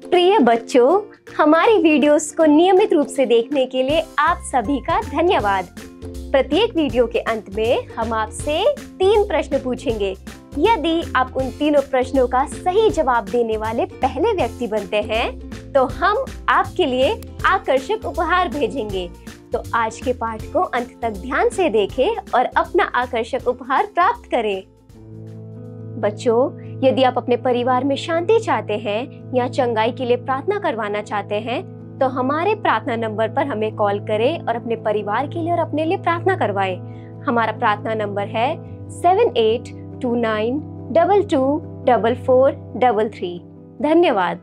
प्रिय बच्चों, हमारी वीडियोस को नियमित रूप से देखने के लिए आप सभी का धन्यवाद। प्रत्येक वीडियो के अंत में हम आपसे 3 प्रश्न पूछेंगे। यदि आप उन तीनों प्रश्नों का सही जवाब देने वाले पहले व्यक्ति बनते हैं तो हम आपके लिए आकर्षक उपहार भेजेंगे। तो आज के पाठ को अंत तक ध्यान से देखें और अपना आकर्षक उपहार प्राप्त करें। बच्चों, यदि आप अपने परिवार में शांति चाहते हैं या चंगाई के लिए प्रार्थना करवाना चाहते हैं तो हमारे प्रार्थना नंबर पर हमें कॉल करें और अपने परिवार के लिए और अपने लिए प्रार्थना करवाएं। हमारा प्रार्थना नंबर है 7829224433। धन्यवाद।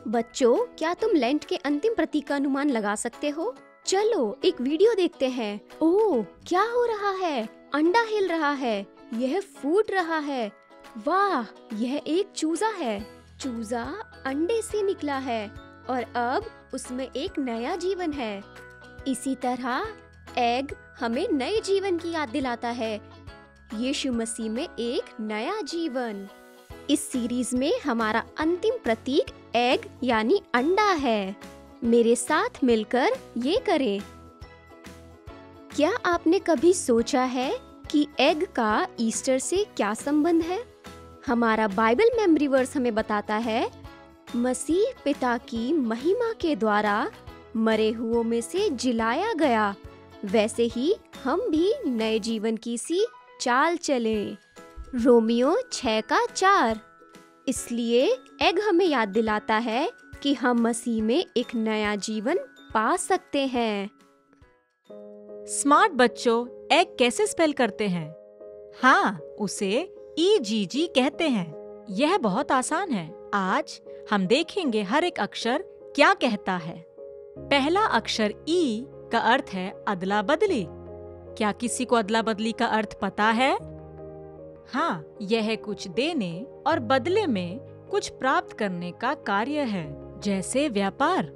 बच्चों, क्या तुम लेंट के अंतिम प्रतीक का अनुमान लगा सकते हो? चलो एक वीडियो देखते हैं। ओह, क्या हो रहा है? अंडा हिल रहा है, यह फूट रहा है। वाह, यह एक चूजा है। चूजा अंडे से निकला है और अब उसमें एक नया जीवन है। इसी तरह एग हमें नए जीवन की याद दिलाता है। यीशु मसीह में एक नया जीवन। इस सीरीज में हमारा अंतिम प्रतीक एग यानी अंडा है। मेरे साथ मिलकर ये करें। क्या आपने कभी सोचा है कि एग का ईस्टर से क्या संबंध है? हमारा बाइबल मेमोरी वर्स हमें बताता है, मसीह पिता की महिमा के द्वारा मरे हुओं में से जिलाया गया, वैसे ही हम भी नए जीवन की सी चाल चलें। रोमियो 6:4। इसलिए एग हमें याद दिलाता है कि हम मसीह में एक नया जीवन पा सकते हैं। स्मार्ट बच्चों, एग कैसे स्पेल करते हैं? हाँ, उसे EGG कहते हैं। यह बहुत आसान है। आज हम देखेंगे हर एक अक्षर क्या कहता है। पहला अक्षर E का अर्थ है अदला बदली। क्या किसी को अदला बदली का अर्थ पता है? हाँ, यह कुछ देने और बदले में कुछ प्राप्त करने का कार्य है, जैसे व्यापार।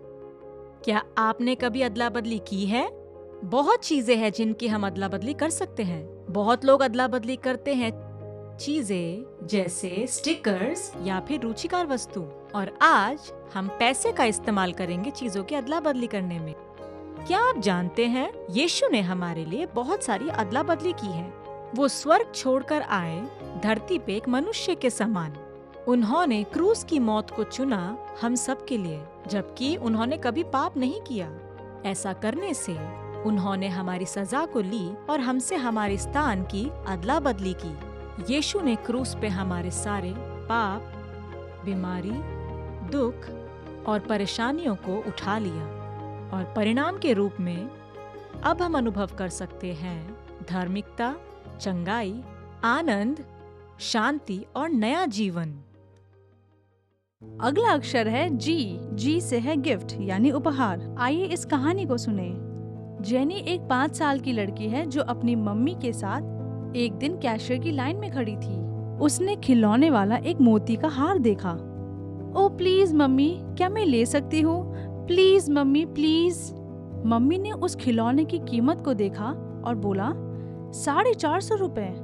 क्या आपने कभी अदला बदली की है? बहुत चीजें हैं जिनकी हम अदला बदली कर सकते हैं। बहुत लोग अदला बदली करते हैं चीजें जैसे स्टिकर्स या फिर रुचिकर वस्तु, और आज हम पैसे का इस्तेमाल करेंगे चीजों की अदला बदली करने में। क्या आप जानते हैं, यीशु ने हमारे लिए बहुत सारी अदला बदली की है। वो स्वर्ग छोड़कर आए धरती पे एक मनुष्य के समान। उन्होंने क्रूस की मौत को चुना हम सब के लिए, जबकि उन्होंने कभी पाप नहीं किया। ऐसा करने से उन्होंने हमारी सजा को ली और हमसे हमारे स्थान की अदला बदली की। यीशु ने क्रूस पे हमारे सारे पाप, बीमारी, दुख और परेशानियों को उठा लिया, और परिणाम के रूप में अब हम अनुभव कर सकते हैं धार्मिकता, चंगाई, आनंद, शांति और नया जीवन। अगला अक्षर है G। G से है गिफ्ट यानी उपहार। आइए इस कहानी को सुने। जेनी एक 5 साल की लड़की है जो अपनी मम्मी के साथ एक दिन कैशियर की लाइन में खड़ी थी। उसने खिलौने वाला एक मोती का हार देखा। ओ प्लीज मम्मी, क्या मैं ले सकती हूँ? Please mummy, please. मम्मी ने उस खिलौने की कीमत को देखा और बोला, 450 रुपए।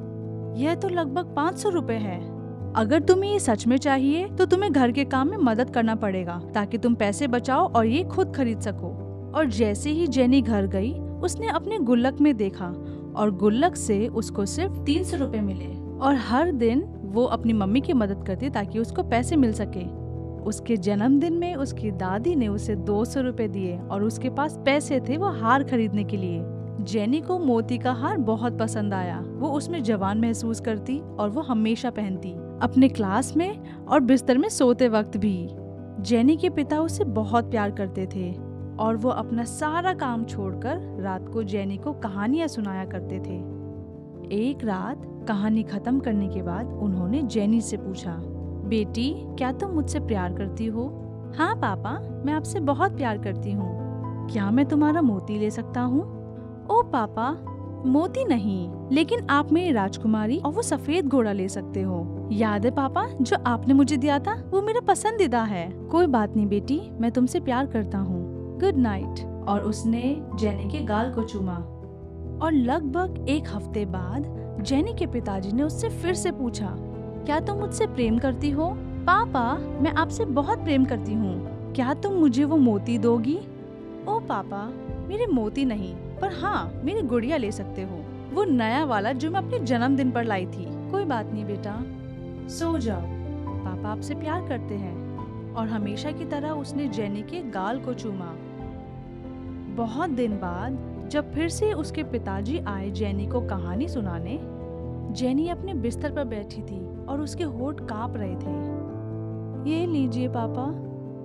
यह तो लगभग 500 रुपए है। अगर तुम्हें ये सच में चाहिए तो तुम्हें घर के काम में मदद करना पड़ेगा ताकि तुम पैसे बचाओ और ये खुद खरीद सको। और जैसे ही जेनी घर गई, उसने अपने गुल्लक में देखा और गुल्लक से उसको सिर्फ 300 रुपए मिले। और हर दिन वो अपनी मम्मी की मदद करती ताकि उसको पैसे मिल सके। उसके जन्मदिन में उसकी दादी ने उसे 200 रुपए दिए और उसके पास पैसे थे वो हार खरीदने के लिए। जेनी को मोती का हार बहुत पसंद आया। वो उसमें जवान महसूस करती और वो हमेशा पहनती, अपने क्लास में और बिस्तर में सोते वक्त भी। जेनी के पिता उसे बहुत प्यार करते थे और वो अपना सारा काम छोड़कर रात को जेनी को कहानियां सुनाया करते थे। एक रात कहानी खत्म करने के बाद उन्होंने जेनी से पूछा, बेटी, क्या तुम मुझसे प्यार करती हो? हाँ पापा, मैं आपसे बहुत प्यार करती हूँ। क्या मैं तुम्हारा मोती ले सकता हूँ? ओ पापा, मोती नहीं, लेकिन आप मेरी राजकुमारी और वो सफेद घोड़ा ले सकते हो। याद है पापा, जो आपने मुझे दिया था वो मेरा पसंदीदा है। कोई बात नहीं बेटी, मैं तुमसे प्यार करता हूँ। Good night. और उसने जेनी के गाल को चूमा। और लगभग 1 हफ्ते बाद जेनी के पिताजी ने उससे फिर से पूछा, क्या तुम मुझसे प्रेम करती हो? पापा, मैं आपसे बहुत प्रेम करती हूँ। क्या तुम मुझे वो मोती दोगी? ओ पापा, मेरे मोती नहीं, पर हाँ मेरी गुड़िया ले सकते हो, वो नया वाला जो मैं अपने जन्मदिन पर लाई थी। कोई बात नहीं बेटा, सो जाओ, पापा आपसे प्यार करते हैं। और हमेशा की तरह उसने जेनी के गाल को चूमा। बहुत दिन बाद जब फिर से उसके पिताजी आए जेनी को कहानी सुनाने, जेनी अपने बिस्तर पर बैठी थी और उसके होंठ कांप रहे थे। ये लीजिए पापा।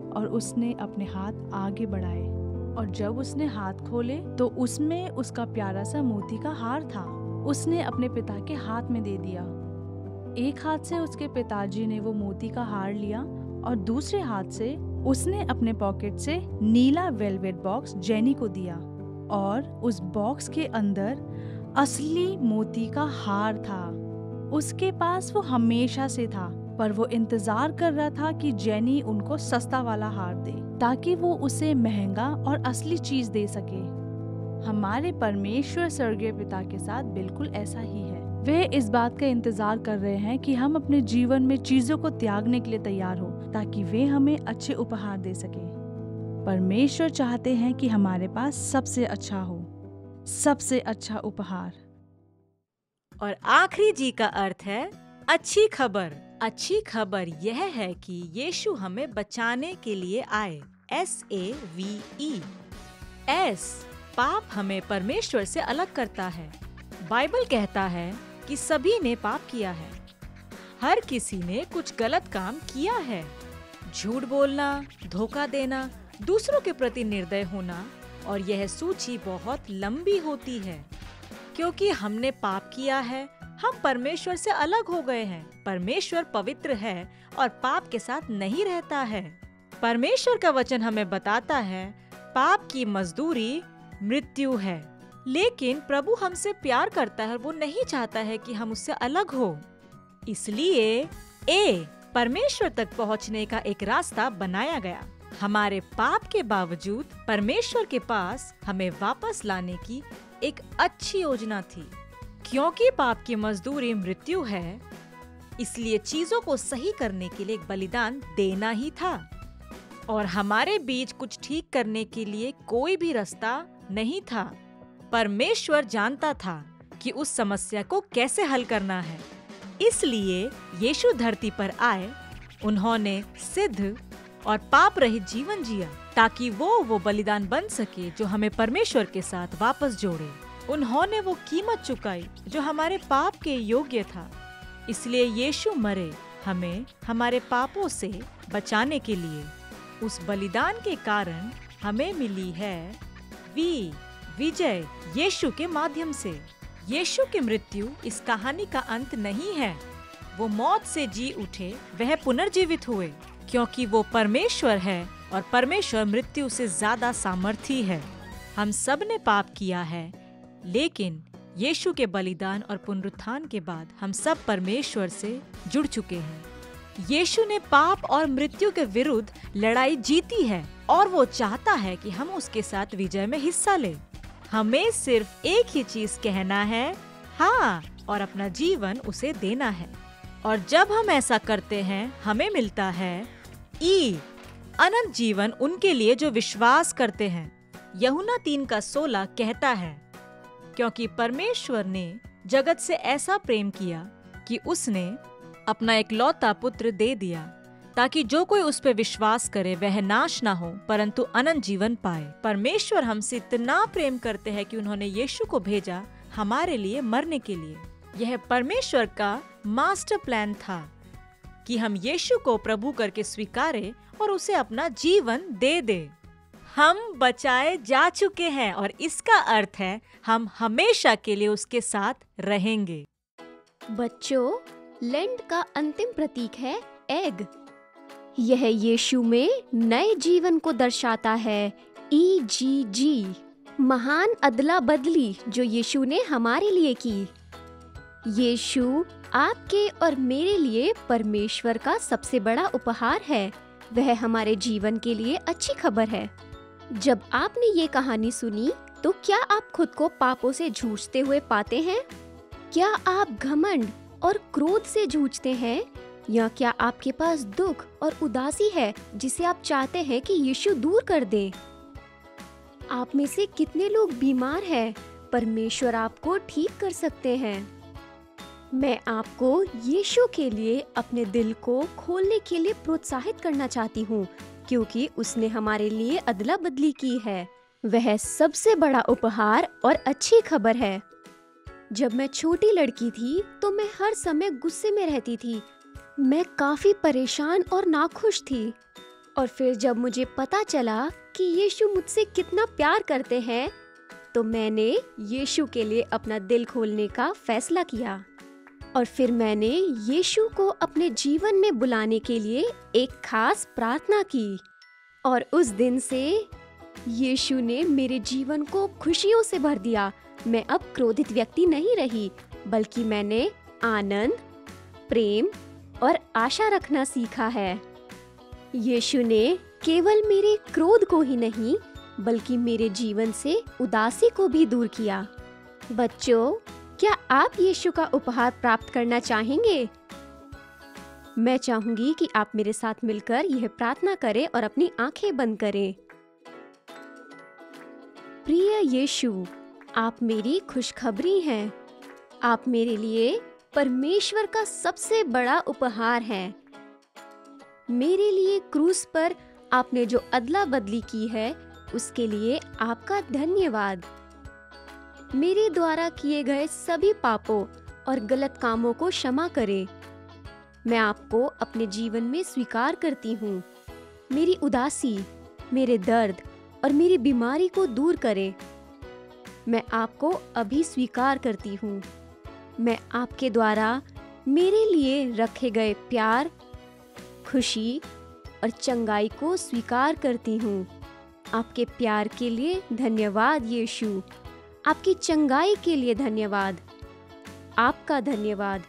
और उसने अपने हाथ आगे बढ़ाए और जब उसने हाथ खोले तो उसमें उसका प्यारा सा मोती का हार था। उसने अपने पिता के हाथ में दे दिया। एक हाथ से उसके पिताजी ने वो मोती का हार लिया और दूसरे हाथ से उसने अपने पॉकेट से नीला वेलवेट बॉक्स जेनी को दिया और उस बॉक्स के अंदर असली मोती का हार था। उसके पास वो हमेशा से था, पर वो इंतजार कर रहा था कि जेनी उनको सस्ता वाला हार दे ताकि वो उसे महंगा और असली चीज दे सके। हमारे परमेश्वर स्वर्गीय पिता के साथ बिल्कुल ऐसा ही है। वे इस बात का इंतजार कर रहे हैं कि हम अपने जीवन में चीजों को त्यागने के लिए तैयार हो ताकि वे हमें अच्छे उपहार दे सके। परमेश्वर चाहते हैं कि हमारे पास सबसे अच्छा हो, सबसे अच्छा उपहार। और आखिरी जी का अर्थ है अच्छी खबर। अच्छी खबर यह है कि यीशु हमें बचाने के लिए आए। SAVE। S पाप हमें परमेश्वर से अलग करता है। बाइबल कहता है कि सभी ने पाप किया है। हर किसी ने कुछ गलत काम किया है। झूठ बोलना, धोखा देना, दूसरों के प्रति निर्दय होना, और यह सूची बहुत लंबी होती है। क्योंकि हमने पाप किया है, हम परमेश्वर से अलग हो गए हैं। परमेश्वर पवित्र है और पाप के साथ नहीं रहता है। परमेश्वर का वचन हमें बताता है पाप की मजदूरी मृत्यु है, लेकिन प्रभु हमसे प्यार करता है और वो नहीं चाहता है कि हम उससे अलग हो। इसलिए A परमेश्वर तक पहुंचने का एक रास्ता बनाया गया। हमारे पाप के बावजूद परमेश्वर के पास हमें वापस लाने की एक अच्छी योजना थी। क्योंकि पाप की मजदूरी मृत्यु है, इसलिए चीजों को सही करने के लिए एक बलिदान देना ही था। और हमारे बीच कुछ ठीक करने के लिए कोई भी रास्ता नहीं था। परमेश्वर जानता था कि उस समस्या को कैसे हल करना है, इसलिए यीशु धरती पर आए। उन्होंने सिद्ध और पाप रहित जीवन जिया ताकि वो बलिदान बन सके जो हमें परमेश्वर के साथ वापस जोड़े। उन्होंने वो कीमत चुकाई जो हमारे पाप के योग्य था। इसलिए यीशु मरे हमें हमारे पापों से बचाने के लिए। उस बलिदान के कारण हमें मिली है विजय यीशु के माध्यम से। यीशु की मृत्यु इस कहानी का अंत नहीं है। वो मौत से जी उठे, वह पुनर्जीवित हुए, क्योंकि वो परमेश्वर है और परमेश्वर मृत्यु से ज्यादा सामर्थी है। हम सब ने पाप किया है, लेकिन यीशु के बलिदान और पुनरुत्थान के बाद हम सब परमेश्वर से जुड़ चुके हैं। यीशु ने पाप और मृत्यु के विरुद्ध लड़ाई जीती है और वो चाहता है कि हम उसके साथ विजय में हिस्सा लें। हमें सिर्फ एक ही चीज कहना है, हाँ, और अपना जीवन उसे देना है। और जब हम ऐसा करते हैं, हमें मिलता है अनंत जीवन उनके लिए जो विश्वास करते हैं। यूहन्ना 3:16 कहता है, क्योंकि परमेश्वर ने जगत से ऐसा प्रेम किया कि उसने अपना इकलौता पुत्र दे दिया, ताकि जो कोई उस पर विश्वास करे वह नाश ना हो परंतु अनंत जीवन पाए। परमेश्वर हमसे इतना प्रेम करते हैं कि उन्होंने यीशु को भेजा हमारे लिए मरने के लिए। यह परमेश्वर का मास्टर प्लान था कि हम यीशु को प्रभु करके स्वीकारें और उसे अपना जीवन दे दे। हम बचाए जा चुके हैं और इसका अर्थ है हम हमेशा के लिए उसके साथ रहेंगे। बच्चों, लेंट का अंतिम प्रतीक है एग। यह यीशु में नए जीवन को दर्शाता है। EGG, महान अदला बदली जो यीशु ने हमारे लिए की। यीशु आपके और मेरे लिए परमेश्वर का सबसे बड़ा उपहार है। वह हमारे जीवन के लिए अच्छी खबर है। जब आपने ये कहानी सुनी तो क्या आप खुद को पापों से जूझते हुए पाते हैं? क्या आप घमंड और क्रोध से जूझते हैं या क्या आपके पास दुख और उदासी है जिसे आप चाहते हैं कि यीशु दूर कर दे? आप में से कितने लोग बीमार हैं? परमेश्वर आपको ठीक कर सकते हैं। मैं आपको यीशु के लिए अपने दिल को खोलने के लिए प्रोत्साहित करना चाहती हूँ, क्योंकि उसने हमारे लिए अदला बदली की है। वह सबसे बड़ा उपहार और अच्छी खबर है। जब मैं छोटी लड़की थी तो मैं हर समय गुस्से में रहती थी। मैं काफी परेशान और नाखुश थी। और फिर जब मुझे पता चला कि यीशु मुझसे कितना प्यार करते हैं, तो मैंने यीशु के लिए अपना दिल खोलने का फैसला किया। और फिर मैंने यीशु को अपने जीवन में बुलाने के लिए एक खास प्रार्थना की। और उस दिन से यीशु ने मेरे जीवन को खुशियों से भर दिया। मैं अब क्रोधित व्यक्ति नहीं रही, बल्कि मैंने आनंद, प्रेम और आशा रखना सीखा है। यीशु ने केवल मेरे क्रोध को ही नहीं, बल्कि मेरे जीवन से उदासी को भी दूर किया। बच्चों, क्या आप यीशु का उपहार प्राप्त करना चाहेंगे? मैं चाहूंगी कि आप मेरे साथ मिलकर यह प्रार्थना करें और अपनी आंखें बंद करें। प्रिय यीशु, आप मेरी खुशखबरी हैं। आप मेरे लिए परमेश्वर का सबसे बड़ा उपहार हैं। मेरे लिए क्रूस पर आपने जो अदला बदली की है, उसके लिए आपका धन्यवाद। मेरे द्वारा किए गए सभी पापों और गलत कामों को क्षमा करें। मैं आपको अपने जीवन में स्वीकार करती हूँ। मेरी उदासी, मेरे दर्द और मेरी बीमारी को दूर करें। मैं आपको अभी स्वीकार करती हूँ। मैं आपके द्वारा मेरे लिए रखे गए प्यार, खुशी और चंगाई को स्वीकार करती हूँ। आपके प्यार के लिए धन्यवाद यीशु। आपकी चंगाई के लिए धन्यवाद। आपका धन्यवाद।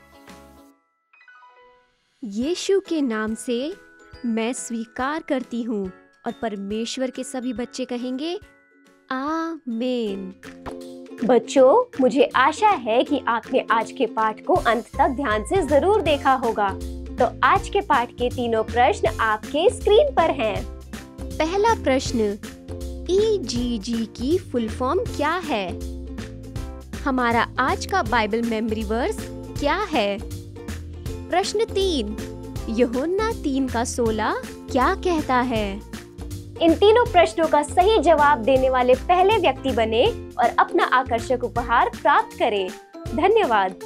यीशु के नाम से मैं स्वीकार करती हूँ। और परमेश्वर के सभी बच्चे कहेंगे आमीन। बच्चों, मुझे आशा है कि आपने आज के पाठ को अंत तक ध्यान से जरूर देखा होगा। तो आज के पाठ के तीनों प्रश्न आपके स्क्रीन पर हैं। पहला प्रश्न, EGG की फुल फॉर्म क्या है? हमारा आज का बाइबल मेमोरी वर्स क्या है? प्रश्न 3, यूहन्ना 3:16 क्या कहता है? इन तीनों प्रश्नों का सही जवाब देने वाले पहले व्यक्ति बने और अपना आकर्षक उपहार प्राप्त करें। धन्यवाद।